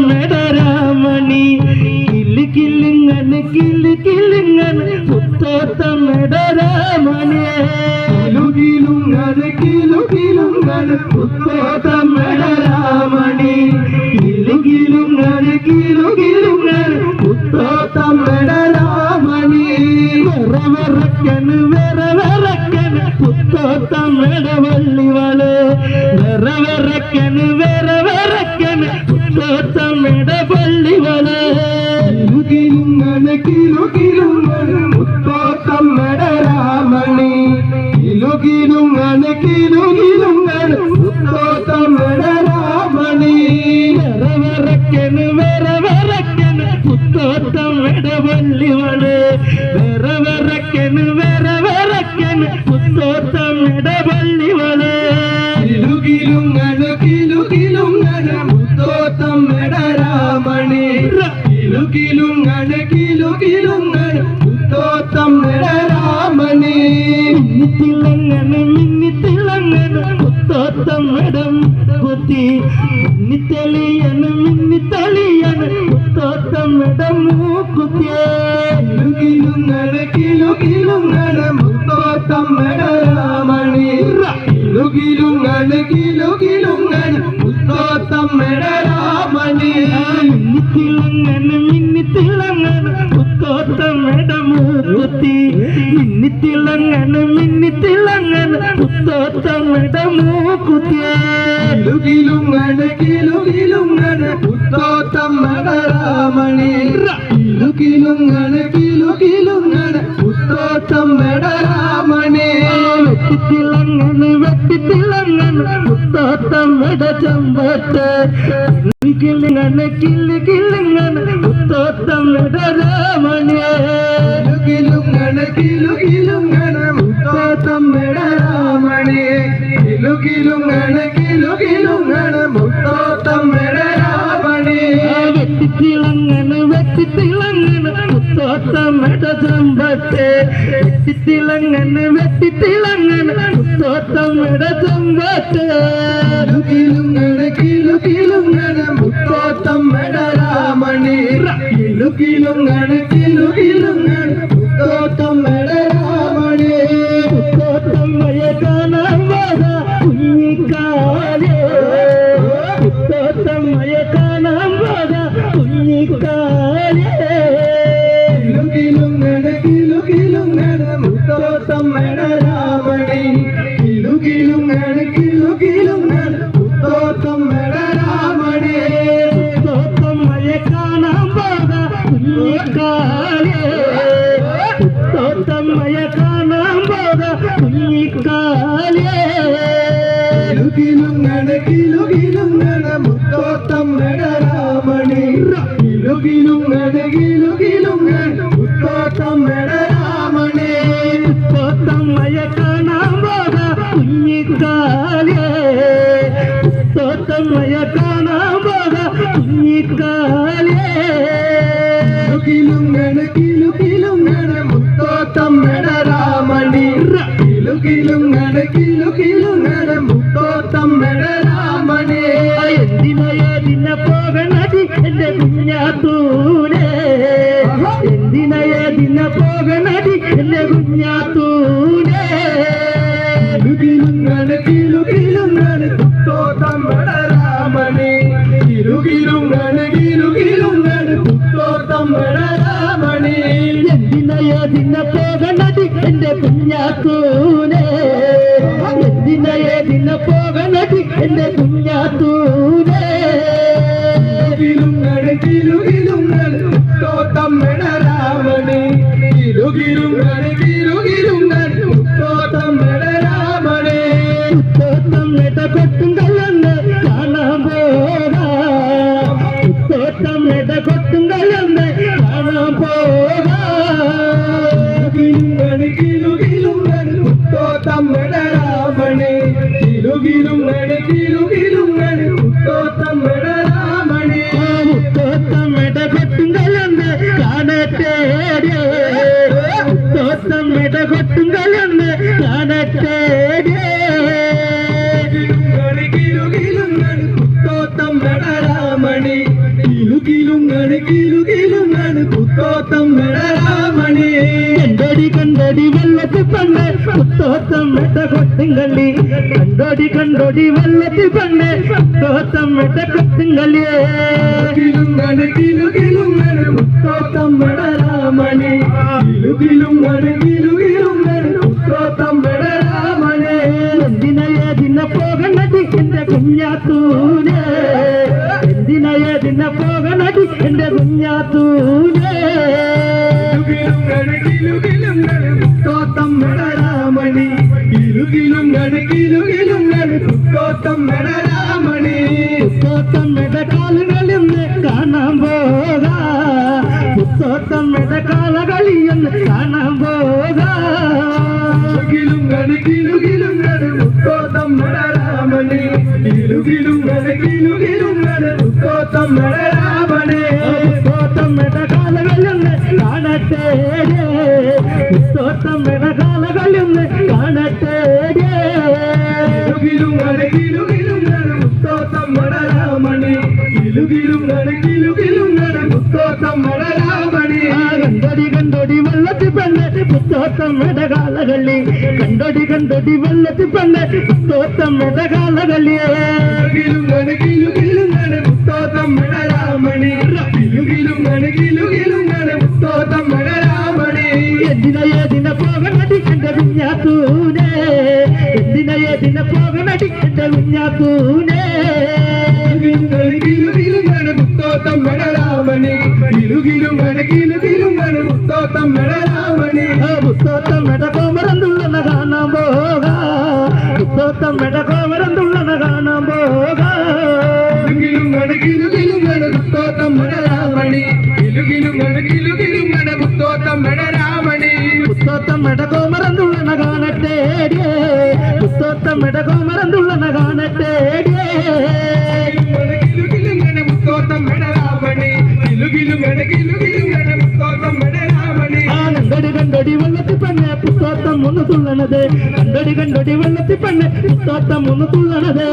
മുത്തോത്തമെടരാമണി കിലുകിലുങ്ങന് കിലുകിലുങ്ങന് മുത്തോത്തമെടരാമണി കിലുകിലുങ്ങന് കിലുകിലുങ്ങന് മുത്തോത്തമെടരാമണി കിലുകിലുങ്ങന് കിലുകിലുങ്ങന് മുത്തോത്തമെടരാമണി വെറവെറക്കന് വെറവെറക്കന് മുത്തോത്തമെടവള്ളിവള് വെറവെറക്കന് വെറവെറക്കന് മുത്തോത്തമെടവള്ളിവള് കിലുകിലുങ്ങന് കിലുകിലുങ്ങന് മുത്തോത്തമെടരാമണി കിലുകിലുങ്ങന് കിലുകിലുങ്ങന് മുത്തോത്തമെടരാമണി വെറവെറക്കന് വെറവെറക്കന് മുത്തോത്തമെടവള്ളിവള് വെറവെറക്കന് വെറവെറക്കന് മുത്തോത്തമെടവള്ളിവള് കിലുകിലുങ്ങന് കിലുകിലുങ്ങന് മുത്തോത്തമെടരാമണി കിലുകിലുങ്ങന് കിലുകിലുങ്ങന് മുത്തോത്തമെടരാമണി മിന്നിത്തിളങ്ങന് മിന്നിത്തിളങ്ങന് മുത്തോത്തമെടം കുത്തി മിന്നിത്തെളിയന് മിന്നിത്തെളിയന് മുത്തോത്തമെടം മൂക്കുത്തിയേ കിലുകിലുങ്ങന് കിലുകിലുങ്ങന് മുത്തോത്തമെടരാമണി കിലുകിലുങ്ങന് കിലുകിലുങ്ങന് മുത്തോത്തമെടരാമണി മിന്നിത്തിളങ്ങന് മിന്നിത്തിളങ്ങന് മുത്തോത്തമെടം മൂക്കുത്തി മിന്നിത്തിളങ്ങന് മിന്നിത്തിളങ്ങന് മുത്തോത്തമെടം മൂക്കുത്തിയേ കിലുകിലുങ്ങന് കിലുകിലുങ്ങന് മുത്തോത്തമെടരാമണി കിലുകിലുങ്ങന് കിലുകിലുങ്ങന് മുത്തോത്തമെടരാമണി വെട്ടിത്തിളങ്ങന് വെട്ടിത്തിളങ്ങന് മുത്തോത്തമെട ചമ്പട്ട് കിലുകിലുങ്ങന് കിലുകിലുങ്ങന് മുത്തോത്തമെടരാമണി കിലുകിലുങ്ങന് കിലുകിലുങ്ങന് മുത്തോത്തമെടരാമണി കിലുകിലുങ്ങന് കിലുകിലുങ്ങന് മുത്തോത്തമെടരാമണി വെട്ടിത്തിളങ്ങന് വെട്ടിത്തിളങ്ങന് മുത്തോത്തമെട ചമ്പട്ട് വെട്ടിത്തിളങ്ങന് വെട്ടിത്തിളങ്ങന് മുത്തോത്തമെട ചമ്പട്ട് കിലുകിലുങ്ങന് കിലുകിലുങ്ങന് മുത്തോത്തമെടരാമണി കിലുകിലുങ്ങന് കിലുകിലുങ്ങന് മുത്തോത്തമെടരാമണി മുത്തോത്തമ്മയെ കാണാൻ വാ കുഞ്ഞിക്കാലേ മുത്തോത്തമ്മയെ കാണാൻ വാ കുഞ്ഞിക്കാലേ കിലുകിലുങ്ങന് കിലുകിലുങ്ങന് മുത്തോത്തമെടരാമണി കിലുകിലുങ്ങന് കിലുകിലുങ്ങന് മുത്തോത്തമെടരാമണി മുത്തോത്തമ്മയെ കാണാൻ വാ കുഞ്ഞിക്കാലേ മുത്തോത്തമ്മയെ കാണാൻ വാ കുഞ്ഞിക്കാലേ കിലുകിലുങ്ങന് കിലുകിലുങ്ങന് മുത്തോത്തമെടരാമണി കിലുകിലുങ്ങന് കിലുകിലുങ്ങന് മുത്തോത്തമെടരാമണി മുത്തോത്തമ്മയെ കാണാൻ വാ കുഞ്ഞിക്കാലേ മുത്തോത്തമ്മയെ കാണാൻ വാ കുഞ്ഞിക്കാലേ കിലുകിലുങ്ങന് കിലുകിലുങ്ങന് മുത്തോത്തമെടരാമണി കിലുകിലുങ്ങന് കിലുകിലുങ്ങന് മുത്തോത്തമെടരാമണി എന്തിനയതിന പോകണതി എന്റെ കുഞ്ഞാത്തൂനെ എന്തിനയതിന പോകണതി എന്റെ കുഞ്ഞാത്തൂനെ കിലുകിലുങ്ങന് കിലുകിലുങ്ങന് മുത്തോത്തമെടരാമണി കിലുകിലുങ്ങന് കിലുകിലുങ്ങന് മുത്തോത്തമെടരാമണി എന്തിനയതിന പോകണതി എന്റെ കുഞ്ഞാത്തൂനെ എന്തിനയതിന പോകണതി എന്റെ കുഞ്ഞാത്തൂനെ കിലുകിലുങ്ങന് കിലുകിലുങ്ങന് മുത്തോത്തമെടരാമണി കിലുകിലുങ്ങന് കിലുകിലുങ്ങന് മുത്തോത്തമെടരാമണി മുത്തോത്തമെട കൊട്ടും കലന്ന് കാണാൻ പോകാം മുത്തോത്തമെട കൊട്ടും കലന്ന് കാണാൻ പോകാം കിലുകിലുങ്ങന് കിലുകിലുങ്ങന് മുത്തോത്തമെടരാമണി കിലുകിലുങ്ങന് കിലുകിലുങ്ങന് മുത്തോത്തമെടരാമണി മുത്തോത്തമെട കൊട്ടും കലന്ന് കാണട്ടെ മുത്തോത്തമെട കൊട്ടും കലന്ന് കാണട്ടെ കിലുകിലുങ്ങന് മുത്തോത്തമെടരാമണി മെടരാമണി കിലുകിലുങ്ങണ് പുത്തോത്തം മെടരാമണി കണ്ടടി വെള്ളത്തി പണ്ട് പുത്തോത്തം മെട കൊട്ടുങ്കള്ളി കണ്ടോടി വെള്ളത്തി പണ്ട് പുത്തോത്തം മെട കൊട്ടുങ്കള്ളിയേ കിലുകിലുങ്ങണ് പുത്തോത്തം മെടരാമണി കിലുകിലുങ്ങണ് പുത്തോത്തം മെടരാമണി എന്തിനേതിന പോകണടി എന്റെ കുഞ്ഞാത്തൂനെ എന്തിനേതിന പോകണടി എന്റെ കുഞ്ഞാത്തൂനെ പുത്തോത്തം മെടരാമണി കിലുകിലുങ്ങണ് പുത്തോത്തം മെടരാമണി പുത്തോത്തം മെട കാലുകളിന്ന് കാണാൻ പോകാ പുത്തോത്തം മെട കാലകളിയെന്ന് കാണാൻ പോകാ കിലുകിലുങ്ങണ് പുത്തോത്തം മെടരാമണി കിലുകിലുങ്ങണ് പുത്തോത്തം മെടരാമണി പുത്തോത്തം മെട കാലകളിന്ന് കാണട്ടെ പുത്തോത്തം മെട കാലകളിന്ന് കാണട്ടെ കിലുകിലുങ്ങണ് പുത്തോത്തം മെടരാമണി കിലുകിലുങ്ങണ് പുത്തോത്തം മെടരാമണി കണ്ടോടി വെള്ളത്തി പെണ്ണ് പുത്തോത്തം മെടകാലകളി കണ്ടോടി വെള്ളത്തി പെണ്ണ് പുത്തോത്തം മെടകാലകളിയേ കിലുകിലുങ്ങണ് പുത്തോത്തം മെടരാമണി കിലുകിലുങ്ങണ് പുത്തോത്തം മെടരാമണി എന്തിനേതിന പോകണടി എന്റെ കുഞ്ഞാത്തൂനെ എന്തിനേതിന പോകണടി എന്റെ കുഞ്ഞാത്തൂനെ കിലുകിലുങ്ങണ് പുത്തോത്തം മെടരാമണി കിലുകിലുങ്ങണ് പുത്തോത്തം മെടരാമണി പുത്തോത്തം മെട കോമരന്തുള്ളന കാണാൻ പോകാ പുത്തോത്തം മെട കോമരന്തുള്ളന കാണാൻ പോകാ കിലുകിലുങ്ങണ് പുത്തോത്തം മെടരാമണി കിലുകിലുങ്ങണ് പുത്തോത്തം മെടരാമണി പുത്തോത്തം മെട കോമരന്തുള്ളന കാണട്ടെ പുത്തോത്തം മെട കോമരന്തുള്ളന കാണട്ടെ കിലുകിലുങ്ങണ് പുത്തോത്തം മെടരാമണി കിലുകിലുങ്ങണ് പുത്തോത്തം മെടരാമണി കണ്ടടി വെള്ളത്തി പെണ്ണ് പുത്തോത്തം ഒന്ന് തുള്ളണത് കണ്ടടി വെള്ളത്തി പെണ്ണ് പുത്തോത്തം ഒന്ന് തുള്ളണത്